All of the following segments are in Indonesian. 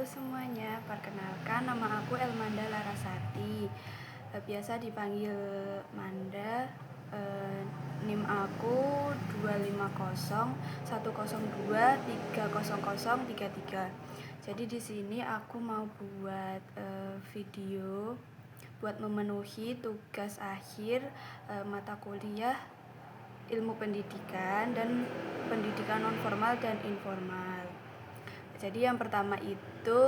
Halo semuanya, perkenalkan nama aku Elmanda Larasati. Biasa dipanggil Manda. NIM aku 25010230033. Jadi di sini aku mau buat video buat memenuhi tugas akhir mata kuliah ilmu pendidikan dan pendidikan non formal dan informal. Jadi yang pertama itu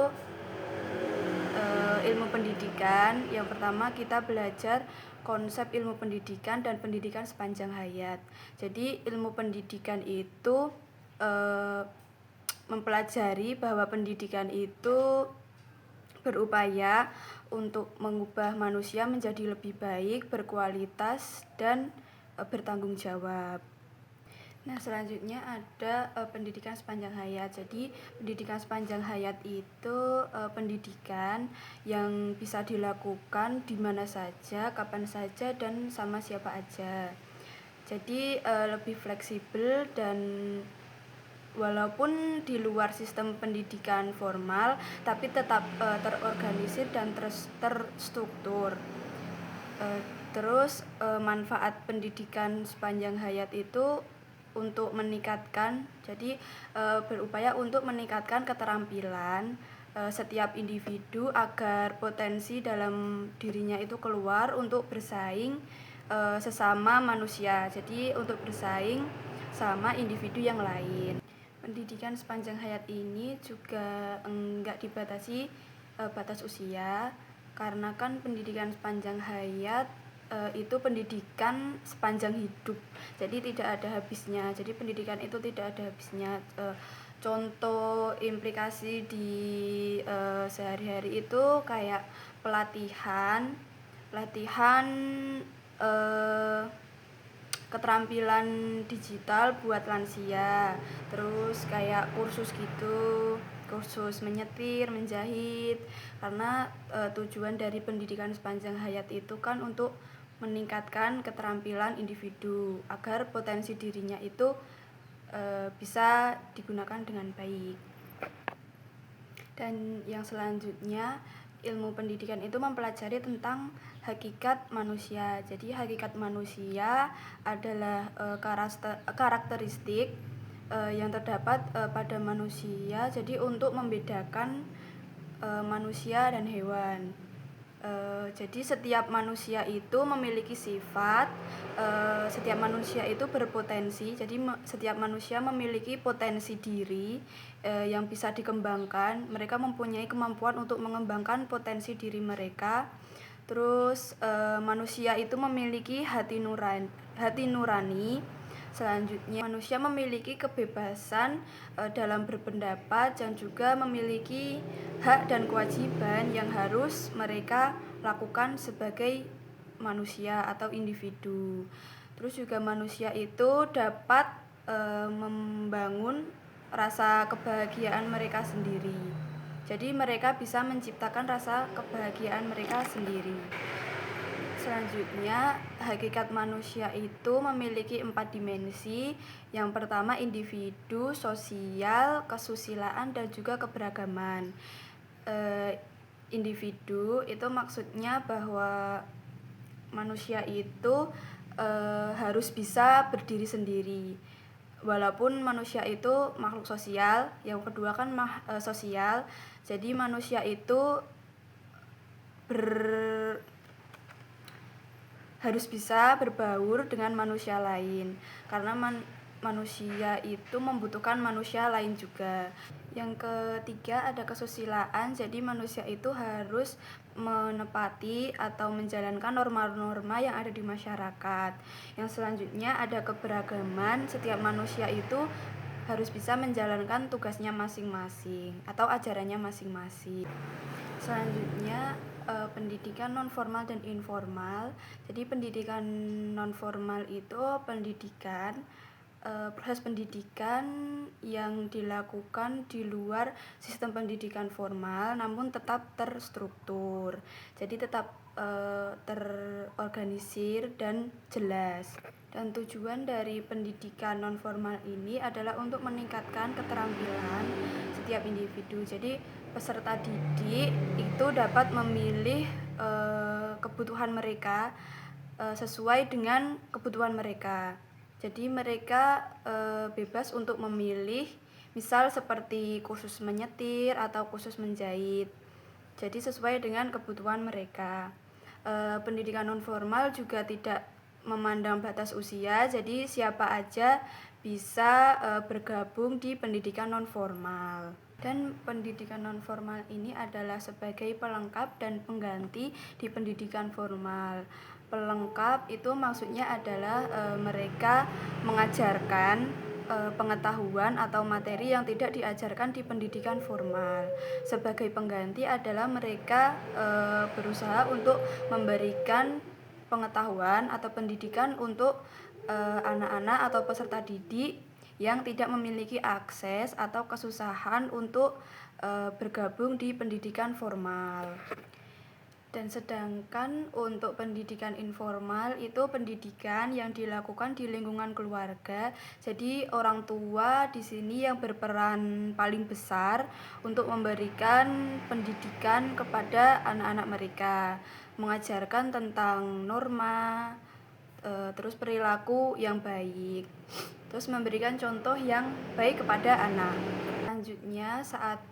ilmu pendidikan. Yang pertama kita belajar konsep ilmu pendidikan dan pendidikan sepanjang hayat. Jadi ilmu pendidikan itu mempelajari bahwa pendidikan itu berupaya untuk mengubah manusia menjadi lebih baik, berkualitas, dan bertanggung jawab. Nah, selanjutnya ada pendidikan sepanjang hayat. Jadi, pendidikan sepanjang hayat itu pendidikan yang bisa dilakukan di mana saja, kapan saja, dan sama siapa aja. Jadi, lebih fleksibel dan walaupun di luar sistem pendidikan formal, tapi tetap terorganisir dan terstruktur. Terus manfaat pendidikan sepanjang hayat itu untuk meningkatkan, jadi berupaya untuk meningkatkan keterampilan setiap individu agar potensi dalam dirinya itu keluar untuk bersaing sesama manusia. Jadi untuk bersaing sama individu yang lain. Pendidikan sepanjang hayat ini juga enggak dibatasi batas usia, karena kan pendidikan sepanjang hayat itu pendidikan sepanjang hidup, jadi tidak ada habisnya. Jadi pendidikan itu tidak ada habisnya. Contoh implikasi di sehari-hari itu kayak pelatihan keterampilan digital buat lansia, terus kayak kursus gitu, kursus menyetir, menjahit, karena tujuan dari pendidikan sepanjang hayat itu kan untuk meningkatkan keterampilan individu agar potensi dirinya itu bisa digunakan dengan baik. Dan yang selanjutnya, ilmu pendidikan itu mempelajari tentang hakikat manusia. Jadi hakikat manusia adalah karakteristik yang terdapat pada manusia. Jadi untuk membedakan manusia dan hewan. Jadi setiap manusia itu memiliki sifat, setiap manusia itu berpotensi. Jadi setiap manusia memiliki potensi diri yang bisa dikembangkan. Mereka mempunyai kemampuan untuk mengembangkan potensi diri mereka. Terus manusia itu memiliki hati nurani. Selanjutnya, manusia memiliki kebebasan dalam berpendapat dan juga memiliki hak dan kewajiban yang harus mereka lakukan sebagai manusia atau individu. Terus juga manusia itu dapat membangun rasa kebahagiaan mereka sendiri. Jadi mereka bisa menciptakan rasa kebahagiaan mereka sendiri. Selanjutnya, hakikat manusia itu memiliki 4 dimensi. Yang pertama individu, sosial, kesusilaan, dan juga keberagaman. Individu itu maksudnya bahwa manusia itu harus bisa berdiri sendiri. Walaupun manusia itu makhluk sosial, yang kedua kan sosial. Jadi manusia itu harus bisa berbaur dengan manusia lain, karena manusia itu membutuhkan manusia lain juga. Yang ketiga ada kesusilaan, jadi manusia itu harus menepati atau menjalankan norma-norma yang ada di masyarakat. Yang selanjutnya ada keberagaman, setiap manusia itu harus bisa menjalankan tugasnya masing-masing atau ajarannya masing-masing. Selanjutnya pendidikan non formal dan informal. Jadi pendidikan non formal itu pendidikan proses pendidikan yang dilakukan di luar sistem pendidikan formal namun tetap terstruktur. Jadi tetap terorganisir dan jelas. Dan tujuan dari pendidikan non formal ini adalah untuk meningkatkan keterampilan setiap individu. Jadi peserta didik itu dapat memilih kebutuhan mereka sesuai dengan kebutuhan mereka. Jadi mereka bebas untuk memilih, misal seperti kursus menyetir atau kursus menjahit. Jadi sesuai dengan kebutuhan mereka. Pendidikan non formal juga tidak memandang batas usia, jadi siapa aja bisa bergabung di pendidikan non formal. Dan pendidikan non formal ini adalah sebagai pelengkap dan pengganti di pendidikan formal. Pelengkap itu maksudnya adalah mereka mengajarkan pengetahuan atau materi yang tidak diajarkan di pendidikan formal. Sebagai pengganti adalah mereka berusaha untuk memberikan pengetahuan atau pendidikan untuk anak-anak atau peserta didik yang tidak memiliki akses atau kesusahan untuk bergabung di pendidikan formal. Dan sedangkan untuk pendidikan informal itu pendidikan yang dilakukan di lingkungan keluarga. Jadi orang tua di sini yang berperan paling besar untuk memberikan pendidikan kepada anak-anak mereka, mengajarkan tentang norma, terus perilaku yang baik, terus memberikan contoh yang baik kepada anak. Selanjutnya saat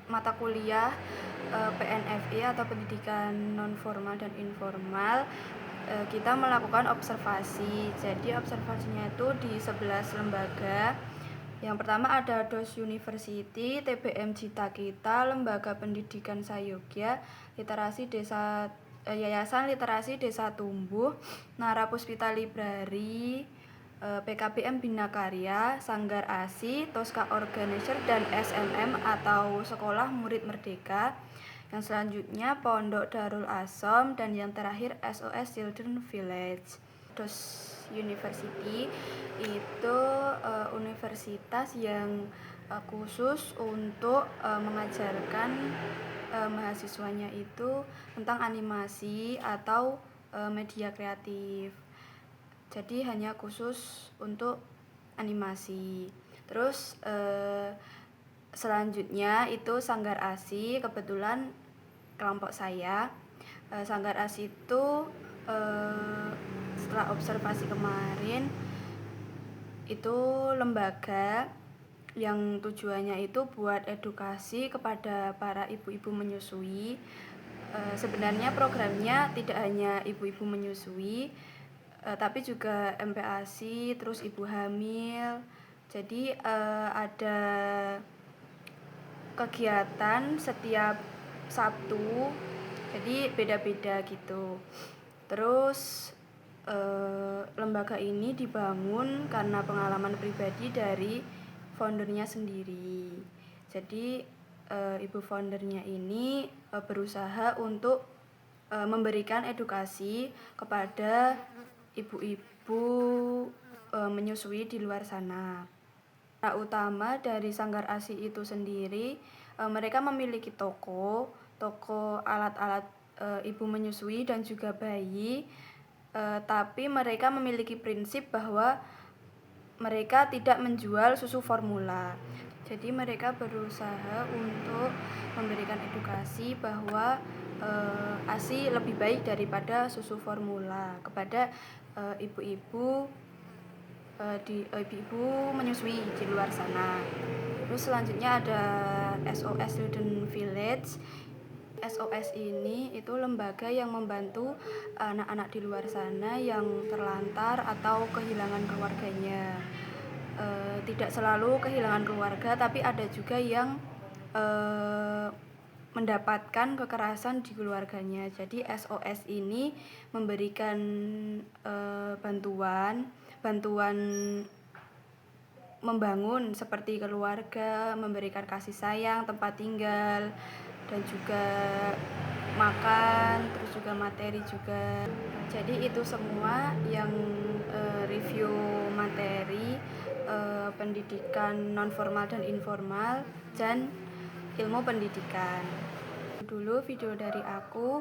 mata kuliah PNFI atau pendidikan non formal dan informal, kita melakukan observasi. Jadi observasinya itu di 11 lembaga. Yang pertama ada DOS University, TBM Cita Kita, Lembaga Pendidikan Sayogya, Literasi Desa Yayasan Literasi Desa Tumbuh, Nara Puspita Library, PKBM Bina Karya, Sanggar ASI, Tosca Organizer, dan SMM atau Sekolah Murid Merdeka. Yang selanjutnya Pondok Darul Asom, dan yang terakhir SOS Children Village. DOS University itu universitas yang khusus untuk mengajarkan mahasiswanya itu tentang animasi atau media kreatif. Jadi hanya khusus untuk animasi. Terus selanjutnya itu Sanggar ASI, kebetulan kelompok saya. Sanggar ASI itu setelah observasi kemarin itu lembaga yang tujuannya itu buat edukasi kepada para ibu-ibu menyusui. Sebenarnya programnya tidak hanya ibu-ibu menyusui, tapi juga MPASI, terus ibu hamil. Jadi ada kegiatan setiap Sabtu, jadi beda-beda gitu. Terus lembaga ini dibangun karena pengalaman pribadi dari foundernya sendiri. Jadi ibu foundernya ini berusaha untuk memberikan edukasi kepada ibu-ibu menyusui di luar sana. Cara utama dari Sanggar ASI itu sendiri, mereka memiliki toko alat-alat ibu menyusui dan juga bayi, tapi mereka memiliki prinsip bahwa mereka tidak menjual susu formula. Jadi mereka berusaha untuk memberikan edukasi bahwa ASI lebih baik daripada susu formula kepada ibu-ibu menyusui di luar sana. Terus selanjutnya ada SOS Children Village. SOS ini itu lembaga yang membantu anak-anak di luar sana yang terlantar atau kehilangan keluarganya. Tidak selalu kehilangan keluarga, tapi ada juga yang mendapatkan kekerasan di keluarganya. Jadi SOS ini memberikan bantuan membangun seperti keluarga, memberikan kasih sayang, tempat tinggal, dan juga makan, terus juga materi juga. Jadi itu semua yang review materi pendidikan non formal dan informal dan ilmu pendidikan. Dulu video dari aku,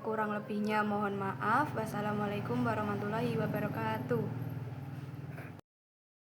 kurang lebihnya mohon maaf. Wassalamualaikum warahmatullahi wabarakatuh.